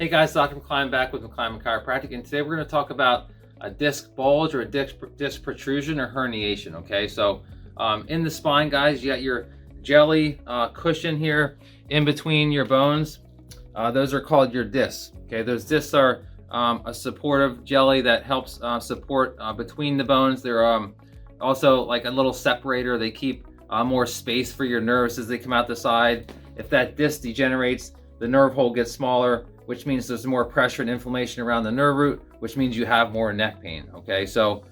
Hey guys, Dr. McClimon back with McClimon Chiropractic, and today we're going to talk about a disc bulge or a disc protrusion or herniation. Okay, so in the spine, guys, you got your jelly cushion here in between your bones. Those are called your discs. Okay, those discs are a supportive jelly that helps support between the bones. They're also like a little separator. They keep more space for your nerves as they come out the side. If that disc degenerates, the nerve hole gets smaller, which means there's more pressure and inflammation around the nerve root, which means you have more neck pain. Okay, so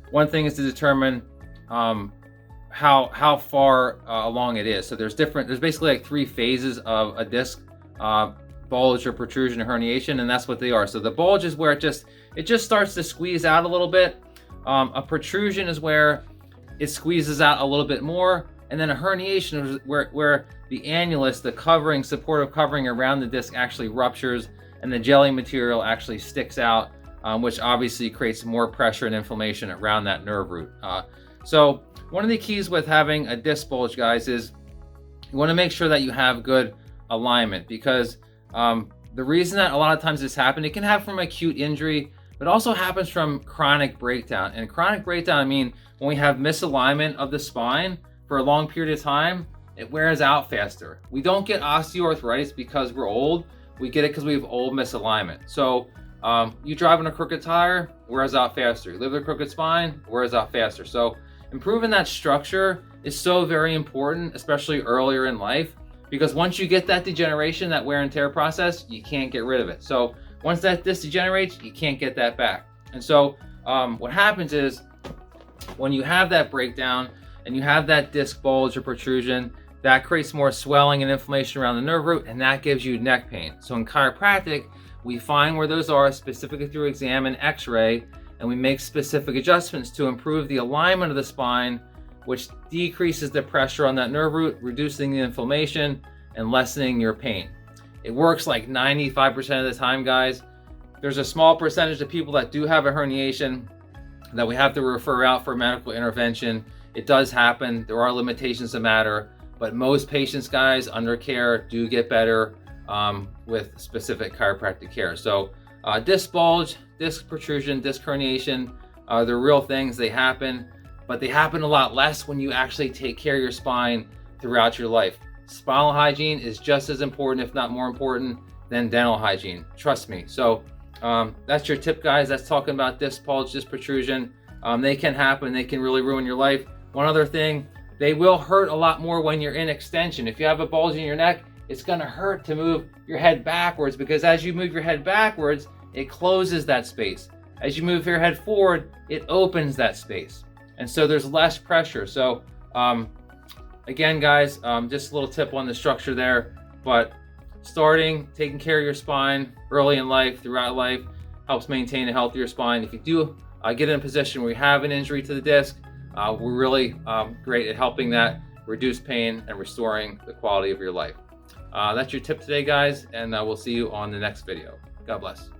one thing is to determine how far along it is. So there's basically like 3 phases of a disc bulge or protrusion or herniation, and that's what they are. So the bulge is where it just starts to squeeze out a little bit. A protrusion is where it squeezes out a little bit more, and then a herniation is where the annulus, the supportive covering around the disc, actually ruptures and the jelly material actually sticks out, which obviously creates more pressure and inflammation around that nerve root. So one of the keys with having a disc bulge, guys, is you want to make sure that you have good alignment, because the reason that a lot of times this happens, it can happen from acute injury, but also happens from chronic breakdown. And chronic breakdown, I mean, when we have misalignment of the spine for a long period of time, it wears out faster. We don't get osteoarthritis because we're old. We get it because we have old misalignment. So you drive on a crooked tire, wears out faster. You live with a crooked spine, wears out faster. So improving that structure is so very important, especially earlier in life, because once you get that degeneration, that wear and tear process, you can't get rid of it. So once that disc degenerates, you can't get that back. And so what happens is when you have that breakdown and you have that disc bulge or protrusion, that creates more swelling and inflammation around the nerve root, and that gives you neck pain. So in chiropractic, we find where those are specifically through exam and x-ray, and we make specific adjustments to improve the alignment of the spine, which decreases the pressure on that nerve root, reducing the inflammation and lessening your pain. It works like 95% of the time, guys. There's a small percentage of people that do have a herniation that we have to refer out for medical intervention. It does happen. There are limitations to matter, but most patients, guys, under care do get better with specific chiropractic care. So disc bulge, disc protrusion, disc herniation, they're real things. They happen, but they happen a lot less when you actually take care of your spine throughout your life. Spinal hygiene is just as important, if not more important, than dental hygiene. Trust me. So that's your tip, guys. That's talking about disc bulge, disc protrusion. They can happen. They can really ruin your life. One other thing, they will hurt a lot more when you're in extension. If you have a bulge in your neck, it's going to hurt to move your head backwards, because as you move your head backwards, it closes that space. As you move your head forward, it opens that space. And so there's less pressure. So again, guys, just a little tip on the structure there, but taking care of your spine early in life, throughout life, helps maintain a healthier spine. If you do get in a position where you have an injury to the disc, we're really great at helping that reduce pain and restoring the quality of your life. That's your tip today, guys, and we'll see you on the next video. God bless.